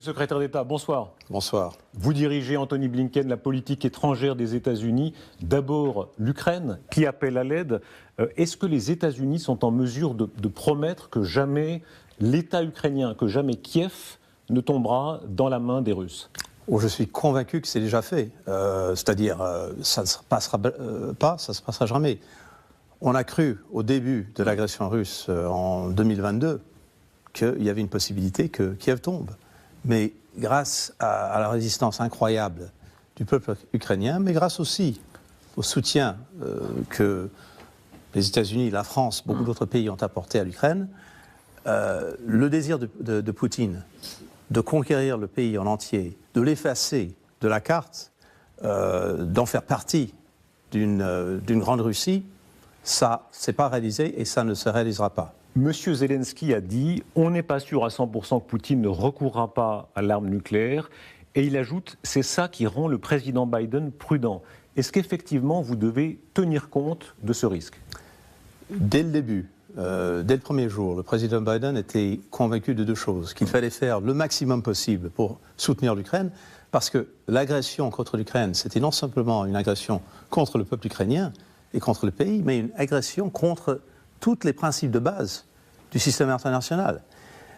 Secrétaire d'État, bonsoir. Bonsoir. Vous dirigez, Anthony Blinken, la politique étrangère des États-Unis. D'abord, l'Ukraine, qui appelle à l'aide. Est-ce que les États-Unis sont en mesure de promettre que jamais l'État ukrainien, que jamais Kiev ne tombera dans la main des Russes? Oh, je suis convaincu que c'est déjà fait. C'est-à-dire, ça ne se passera pas, ça ne se passera jamais. On a cru, au début de l'agression russe en 2022, qu'il y avait une possibilité que Kiev tombe. Mais grâce à la résistance incroyable du peuple ukrainien, mais grâce aussi au soutien que les États-Unis, la France, beaucoup d'autres pays ont apporté à l'Ukraine, le désir de Poutine de conquérir le pays en entier, de l'effacer de la carte, d'en faire partie d'une grande Russie, ça, c'est pas réalisé et ça ne se réalisera pas. Monsieur Zelensky a dit « On n'est pas sûr à 100% que Poutine ne recourra pas à l'arme nucléaire ». Et il ajoute « C'est ça qui rend le président Biden prudent ». Est-ce qu'effectivement vous devez tenir compte de ce risque? Dès le début, dès le premier jour, le président Biden était convaincu de deux choses. Qu'il fallait faire le maximum possible pour soutenir l'Ukraine, parce que l'agression contre l'Ukraine, c'était non simplement une agression contre le peuple ukrainien et contre le pays, mais une agression contre tous les principes de base du système international.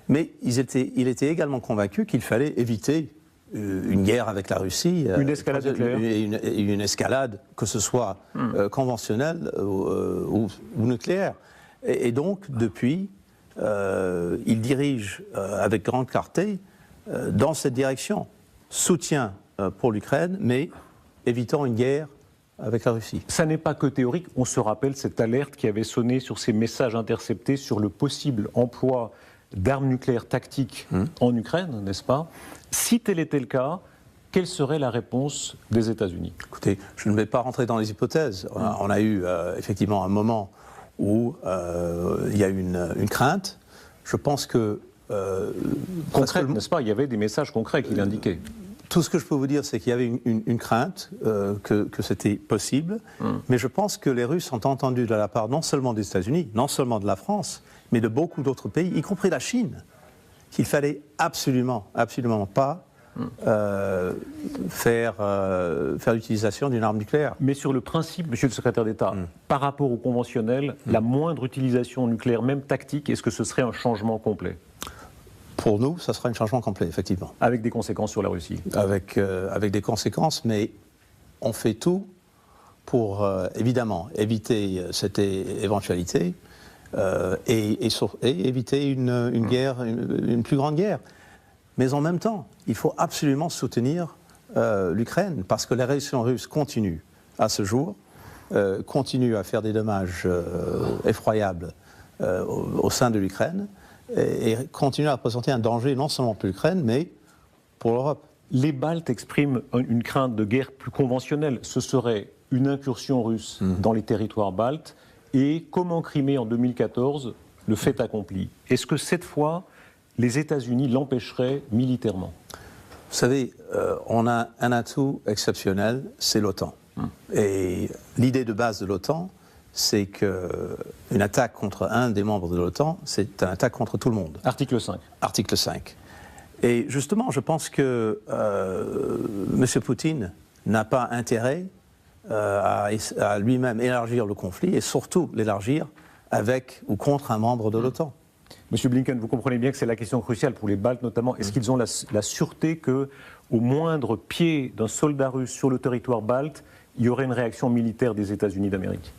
Mais il était également convaincu qu'il fallait éviter une guerre avec la Russie. Une escalade nucléaire. Une escalade, que ce soit conventionnelle ou nucléaire. Et donc, depuis, il dirige avec grande clarté dans cette direction. Soutien pour l'Ukraine, mais évitant une guerre avec la Russie. Ça n'est pas que théorique. On se rappelle cette alerte qui avait sonné sur ces messages interceptés sur le possible emploi d'armes nucléaires tactiques en Ukraine, n'est-ce pas? Si tel était le cas, quelle serait la réponse des États-Unis? Écoutez, je ne vais pas rentrer dans les hypothèses. On a eu effectivement un moment où il y a eu une crainte. Je pense que... concrète, n'est-ce pas? Il y avait des messages concrets qui l'indiquaient. Tout ce que je peux vous dire, c'est qu'il y avait une crainte que c'était possible, mais je pense que les Russes ont entendu de la part non seulement des États-Unis, non seulement de la France, mais de beaucoup d'autres pays, y compris la Chine, qu'il fallait absolument pas faire l'utilisation d'une arme nucléaire. Mais sur le principe, monsieur le secrétaire d'État, par rapport au conventionnel, la moindre utilisation nucléaire, même tactique, est-ce que ce serait un changement complet? Pour nous, ça sera un changement complet, effectivement. Avec des conséquences sur la Russie? Avec des conséquences, mais on fait tout pour, évidemment, éviter cette éventualité et éviter une guerre, une plus grande guerre. Mais en même temps, il faut absolument soutenir l'Ukraine, parce que l'agression russe continue à ce jour, continue à faire des dommages effroyables au sein de l'Ukraine, et continue à représenter un danger non seulement pour l'Ukraine, mais pour l'Europe. Les Baltes expriment une crainte de guerre plus conventionnelle. Ce serait une incursion russe dans les territoires baltes, et comme en Crimée en 2014, le fait accompli. Est-ce que cette fois, les États-Unis l'empêcheraient militairement? Vous savez, on a un atout exceptionnel, c'est l'OTAN. Et l'idée de base de l'OTAN, c'est qu'une attaque contre un des membres de l'OTAN, c'est une attaque contre tout le monde. Article 5. Article 5. Et justement, je pense que M. Poutine n'a pas intérêt à lui-même élargir le conflit, et surtout l'élargir avec ou contre un membre de l'OTAN. Monsieur Blinken, vous comprenez bien que c'est la question cruciale pour les Baltes notamment. Est-ce qu'ils ont la sûreté qu'au moindre pied d'un soldat russe sur le territoire balte, il y aurait une réaction militaire des États-Unis d'Amérique?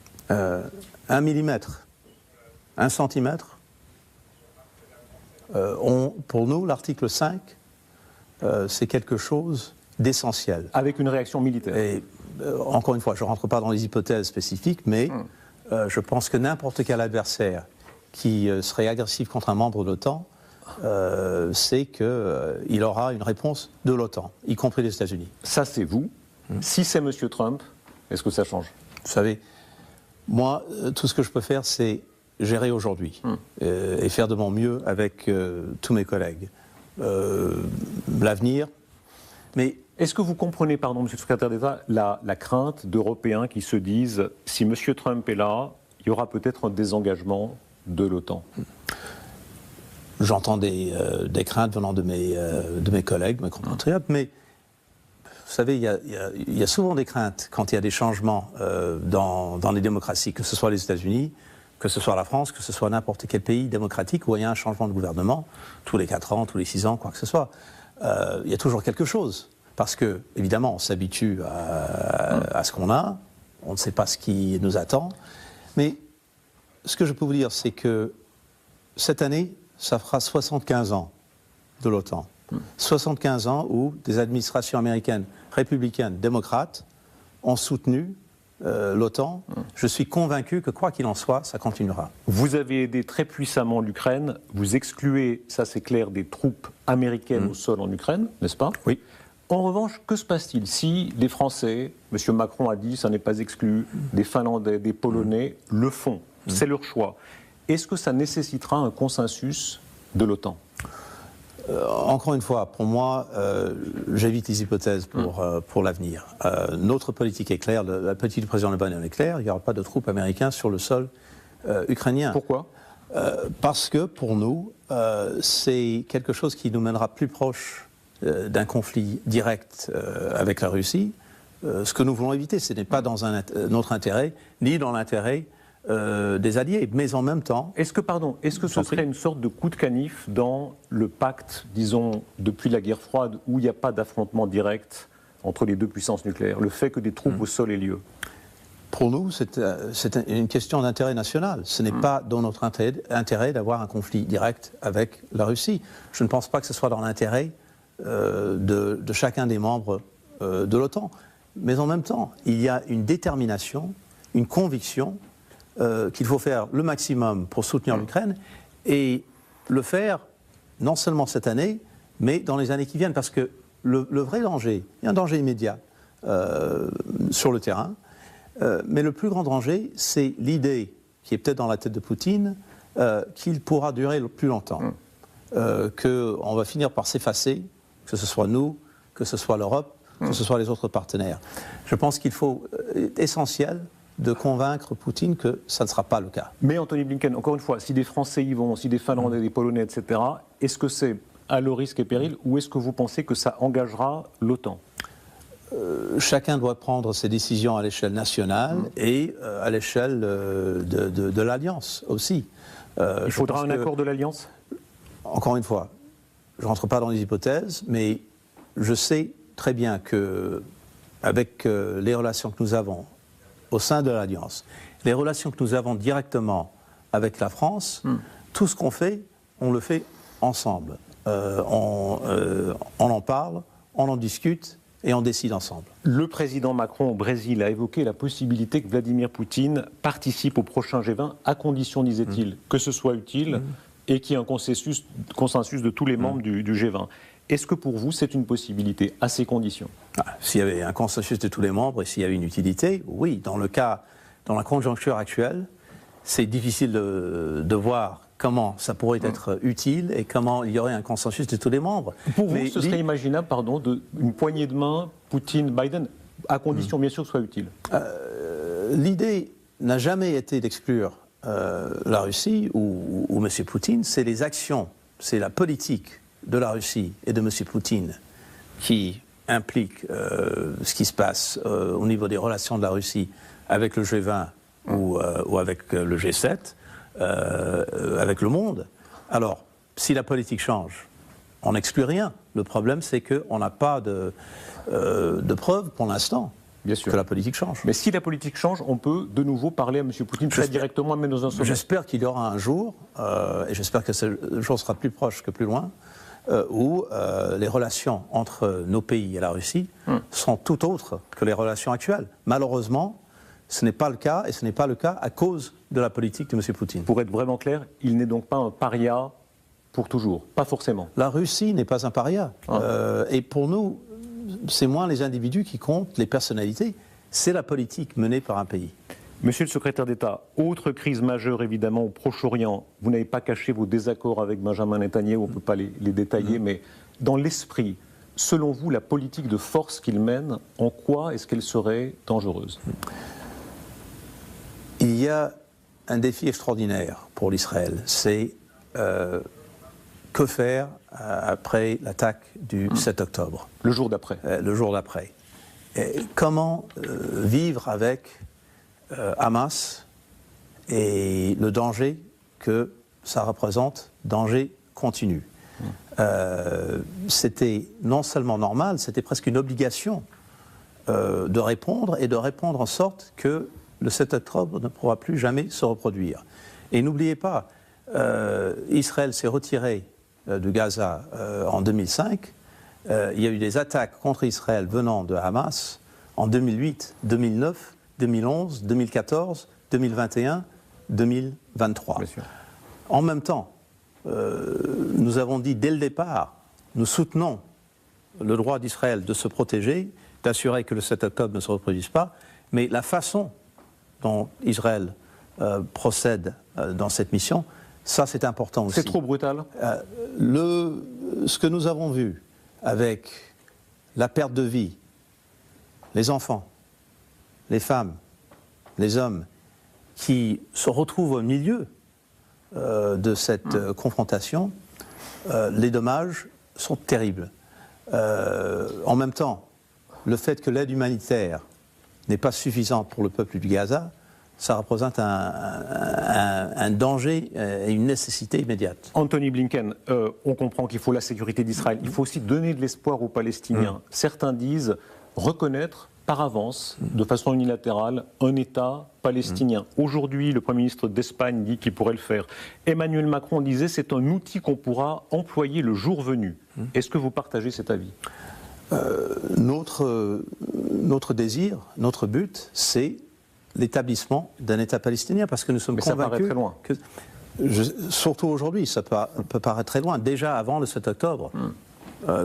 1 millimètre, 1 centimètre, pour nous, l'article 5, c'est quelque chose d'essentiel. Avec une réaction militaire? Et, encore une fois, je ne rentre pas dans les hypothèses spécifiques, mais je pense que n'importe quel adversaire qui serait agressif contre un membre de l'OTAN, c'est qu'il aura une réponse de l'OTAN, y compris les États-Unis. Ça, c'est vous. Si c'est M. Trump, est-ce que ça change? Vous savez, moi, tout ce que je peux faire, c'est gérer aujourd'hui et faire de mon mieux avec tous mes collègues. L'avenir, mais... Est-ce que vous comprenez, pardon, Monsieur le secrétaire d'État, la crainte d'Européens qui se disent « si M. Trump est là, il y aura peut-être un désengagement de l'OTAN ». j'entends des craintes venant de mes collègues, de mes compatriotes, mais vous savez, il y a souvent des craintes quand il y a des changements dans les démocraties, que ce soit les États-Unis, que ce soit la France, que ce soit n'importe quel pays démocratique où il y a un changement de gouvernement, tous les 4 ans, tous les 6 ans, quoi que ce soit. Il y a toujours quelque chose. Parce que, évidemment, on s'habitue à ce qu'on a, on ne sait pas ce qui nous attend. Mais ce que je peux vous dire, c'est que cette année, ça fera 75 ans de l'OTAN. 75 ans où des administrations américaines, républicaines, démocrates, ont soutenu l'OTAN. Je suis convaincu que quoi qu'il en soit, ça continuera. Vous avez aidé très puissamment l'Ukraine. Vous excluez, ça c'est clair, des troupes américaines au sol en Ukraine, n'est-ce pas? Oui. En revanche, que se passe-t-il si les Français, M. Macron a dit, ça n'est pas exclu, des Finlandais, des Polonais le font, c'est leur choix. Est-ce que ça nécessitera un consensus de l'OTAN? Encore une fois, pour moi, j'évite les hypothèses pour l'avenir. Notre politique est claire, la politique du président Biden est claire, il n'y aura pas de troupes américaines sur le sol ukrainien. Pourquoi? Parce que pour nous, c'est quelque chose qui nous mènera plus proche d'un conflit direct avec la Russie. Ce que nous voulons éviter, ce n'est pas dans notre intérêt, ni dans l'intérêt des alliés, mais en même temps... Est-ce que ce serait une sorte de coup de canif dans le pacte, disons, depuis la guerre froide, où il n'y a pas d'affrontement direct entre les deux puissances nucléaires, le fait que des troupes au sol aient lieu? Pour nous, c'est une question d'intérêt national. Ce n'est pas dans notre intérêt d'avoir un conflit direct avec la Russie. Je ne pense pas que ce soit dans l'intérêt de chacun des membres de l'OTAN. Mais en même temps, il y a une détermination, une conviction qu'il faut faire le maximum pour soutenir l'Ukraine et le faire non seulement cette année, mais dans les années qui viennent. Parce que le vrai danger, il y a un danger immédiat sur le terrain, mais le plus grand danger, c'est l'idée qui est peut-être dans la tête de Poutine qu'il pourra durer plus longtemps, qu'on va finir par s'effacer, que ce soit nous, que ce soit l'Europe, que ce soit les autres partenaires. Je pense qu'il faut, essentiel, de convaincre Poutine que ça ne sera pas le cas. Mais Anthony Blinken, encore une fois, si des Français y vont, si des Finlandais, des Polonais, etc., est-ce que c'est à leur risque et péril ou est-ce que vous pensez que ça engagera l'OTAN? Chacun doit prendre ses décisions à l'échelle nationale et à l'échelle de l'Alliance aussi. Il faudra un accord de l'Alliance? Encore une fois, je ne rentre pas dans les hypothèses, mais je sais très bien que avec les relations que nous avons au sein de l'Alliance, les relations que nous avons directement avec la France, tout ce qu'on fait, on le fait ensemble. On en parle, on en discute et on décide ensemble. Le président Macron au Brésil a évoqué la possibilité que Vladimir Poutine participe au prochain G20 à condition, disait-il, que ce soit utile et qu'il y ait un consensus de tous les membres du G20. Est-ce que pour vous, c'est une possibilité à ces conditions? S'il y avait un consensus de tous les membres et s'il y avait une utilité, oui. Dans la conjoncture actuelle, c'est difficile de voir comment ça pourrait être utile et comment il y aurait un consensus de tous les membres. Pour vous, ce serait imaginable, une poignée de main Poutine-Biden, à condition bien sûr que ce soit utile? L'idée n'a jamais été d'exclure la Russie ou M. Poutine, c'est les actions, c'est la politique de la Russie et de M. Poutine qui implique ce qui se passe au niveau des relations de la Russie avec le G20 ou avec le G7, avec le monde. Alors, si la politique change, on n'exclut rien. Le problème, c'est qu'on n'a pas de preuves pour l'instant que la politique change. Mais si la politique change, on peut de nouveau parler à M. Poutine très directement, même dans un sommet. J'espère qu'il y aura un jour, et j'espère que ce jour sera plus proche que plus loin, où les relations entre nos pays et la Russie sont tout autres que les relations actuelles. Malheureusement, ce n'est pas le cas, et ce n'est pas le cas à cause de la politique de M. Poutine. Pour être vraiment clair, il n'est donc pas un paria pour toujours, pas forcément. La Russie n'est pas un paria. Et pour nous, c'est moins les individus qui comptent, les personnalités, c'est la politique menée par un pays. Monsieur le secrétaire d'État, autre crise majeure évidemment au Proche-Orient. Vous n'avez pas caché vos désaccords avec Benjamin Netanyahou, on ne peut pas les détailler, mais dans l'esprit, selon vous, la politique de force qu'il mène, en quoi est-ce qu'elle serait dangereuse? Il y a un défi extraordinaire pour l'Israël, c'est que faire après l'attaque du 7 octobre? Le jour d'après. Le jour d'après. Comment vivre avec Hamas et le danger que ça représente, danger continu? C'était non seulement normal, c'était presque une obligation de répondre, et de répondre en sorte que le 7 octobre ne pourra plus jamais se reproduire. Et n'oubliez pas, Israël s'est retiré de Gaza en 2005. Il y a eu des attaques contre Israël venant de Hamas en 2008, 2009, 2011, 2014, 2021, 2023. Bien sûr. En même temps, nous avons dit dès le départ, nous soutenons le droit d'Israël de se protéger, d'assurer que le 7 octobre ne se reproduise pas, mais la façon dont Israël procède dans cette mission, ça c'est important aussi. C'est trop brutal. Ce que nous avons vu avec la perte de vie, les enfants, les femmes, les hommes qui se retrouvent au milieu de cette confrontation, les dommages sont terribles. En même temps, le fait que l'aide humanitaire n'est pas suffisante pour le peuple du Gaza, ça représente un danger et une nécessité immédiate. Anthony Blinken, on comprend qu'il faut la sécurité d'Israël. Il faut aussi donner de l'espoir aux Palestiniens. Certains disent reconnaître par avance, de façon unilatérale, un État palestinien. Aujourd'hui, le Premier ministre d'Espagne dit qu'il pourrait le faire. Emmanuel Macron disait c'est un outil qu'on pourra employer le jour venu. Est-ce que vous partagez cet avis? Notre désir, notre but, c'est l'établissement d'un État palestinien, parce que nous sommes convaincus... Mais ça paraît très loin. Surtout aujourd'hui, ça peut paraître très loin. Déjà avant le 7 octobre,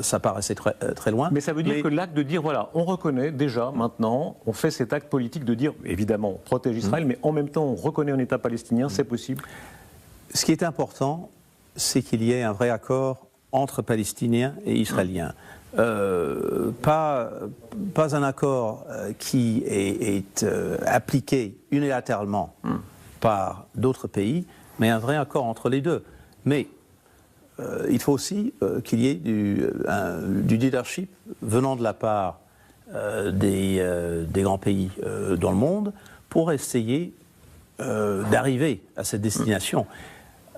ça paraissait très loin. Mais ça veut dire que l'acte de dire, voilà, on reconnaît déjà, maintenant, on fait cet acte politique de dire, évidemment, on protège Israël, mais en même temps, on reconnaît un État palestinien, c'est possible? Ce qui est important, c'est qu'il y ait un vrai accord entre Palestiniens et Israéliens. Pas un accord qui est appliqué unilatéralement par d'autres pays, mais un vrai accord entre les deux. Mais il faut aussi qu'il y ait du leadership venant de la part des grands pays dans le monde pour essayer d'arriver à cette destination.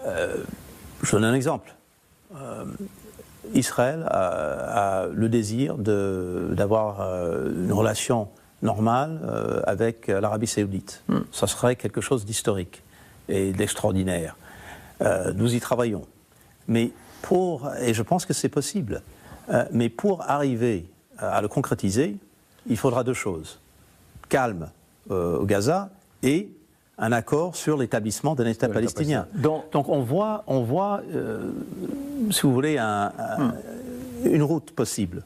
Je donne un exemple. Israël a le désir d'avoir une relation normale avec l'Arabie Saoudite. Ça serait quelque chose d'historique et d'extraordinaire. Nous y travaillons. Et je pense que c'est possible. Mais pour arriver à le concrétiser, il faudra deux choses. Calme au Gaza et un accord sur l'établissement d'un État palestinien. Donc on voit si vous voulez, une route possible.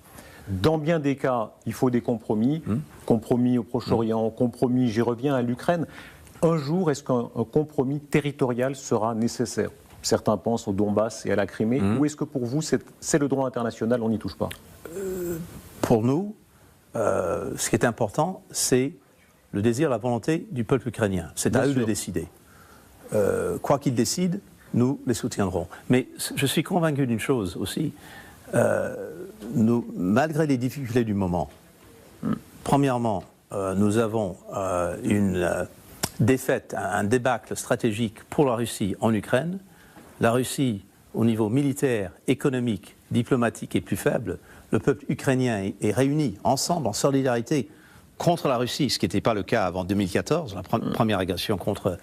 Dans bien des cas, il faut des compromis. Compromis au Proche-Orient, compromis, j'y reviens, à l'Ukraine. Un jour, est-ce qu'un compromis territorial sera nécessaire? Certains pensent au Donbass et à la Crimée. Ou est-ce que pour vous, c'est le droit international, on n'y touche pas? Pour nous, ce qui est important, c'est le désir, la volonté du peuple ukrainien. C'est à eux de décider. Quoi qu'ils décident, nous les soutiendrons. Mais je suis convaincu d'une chose aussi. Malgré les difficultés du moment, premièrement, nous avons une défaite, un débâcle stratégique pour la Russie en Ukraine. La Russie, au niveau militaire, économique, diplomatique, est plus faible. Le peuple ukrainien est réuni ensemble, en solidarité, contre la Russie, ce qui n'était pas le cas avant 2014, la première agression contre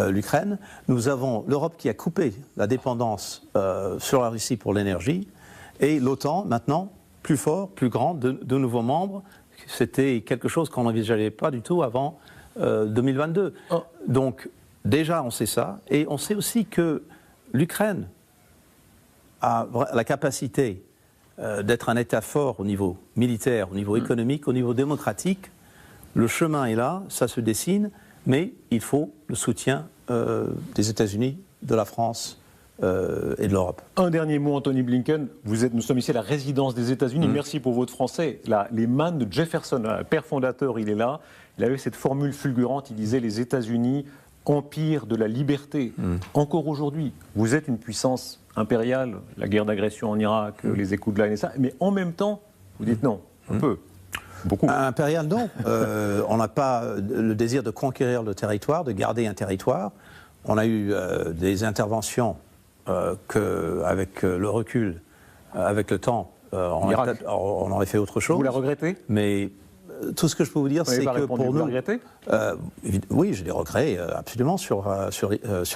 l'Ukraine. Nous avons l'Europe qui a coupé la dépendance sur la Russie pour l'énergie, et l'OTAN, maintenant, plus fort, plus grand, de nouveaux membres. C'était quelque chose qu'on n'envisageait pas du tout avant 2022. Donc, déjà, on sait ça, et on sait aussi que l'Ukraine a la capacité d'être un État fort au niveau militaire, au niveau économique, au niveau démocratique. Le chemin est là, ça se dessine, mais il faut le soutien des États-Unis, de la France et de l'Europe. Un dernier mot, Anthony Blinken. Nous sommes ici à la résidence des États-Unis. Merci pour votre français. Les mains de Jefferson, le père fondateur, il est là. Il avait cette formule fulgurante. Il disait les États-Unis empire de la liberté. Encore aujourd'hui, vous êtes une puissance impériale, la guerre d'agression en Irak, les écoutes de la NSA, mais en même temps, vous dites non, un peu, beaucoup. Impérial, non. On n'a pas le désir de conquérir le territoire, de garder un territoire. On a eu des interventions avec le recul, avec le temps, on aurait fait autre chose. Vous la regrettez ? Mais tout ce que je peux vous dire, c'est que pour nous... Vous la regrettez ? Oui, j'ai des regrets absolument sur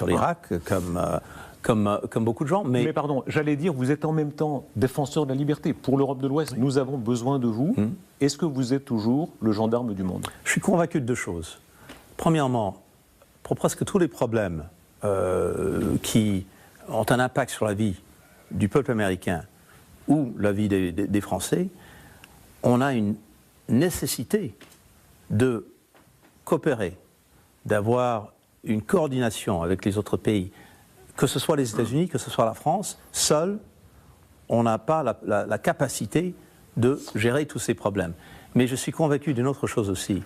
l'Irak, comme beaucoup de gens. Mais pardon, j'allais dire, vous êtes en même temps défenseur de la liberté. Pour l'Europe de l'Ouest, nous avons besoin de vous. Est-ce que vous êtes toujours le gendarme du monde ? Je suis convaincu de deux choses. Premièrement, pour presque tous les problèmes qui ont un impact sur la vie du peuple américain ou la vie des Français, on a une nécessité de coopérer, d'avoir une coordination avec les autres pays, que ce soit les États-Unis, que ce soit la France. Seul, on n'a pas la capacité de gérer tous ces problèmes. Mais je suis convaincu d'une autre chose aussi.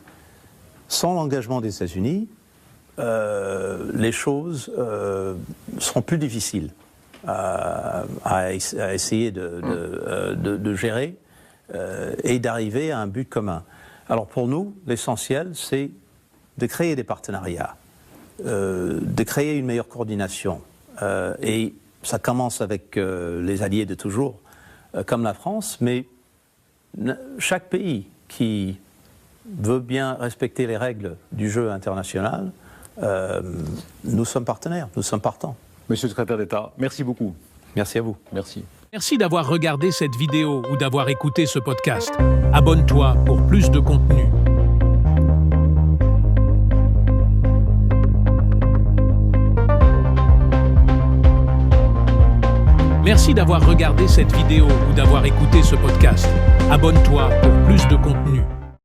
Sans l'engagement des États-Unis, les choses seront plus difficiles à essayer de gérer et d'arriver à un but commun. Alors pour nous, l'essentiel, c'est de créer des partenariats, de créer une meilleure coordination. Et ça commence avec les alliés de toujours, comme la France, mais chaque pays qui veut bien respecter les règles du jeu international, nous sommes partenaires, nous sommes partants. Monsieur le secrétaire d'État, merci beaucoup. Merci à vous. Merci. Merci d'avoir regardé cette vidéo ou d'avoir écouté ce podcast. Abonne-toi pour plus de contenu. Merci d'avoir regardé cette vidéo ou d'avoir écouté ce podcast. Abonne-toi pour plus de contenu.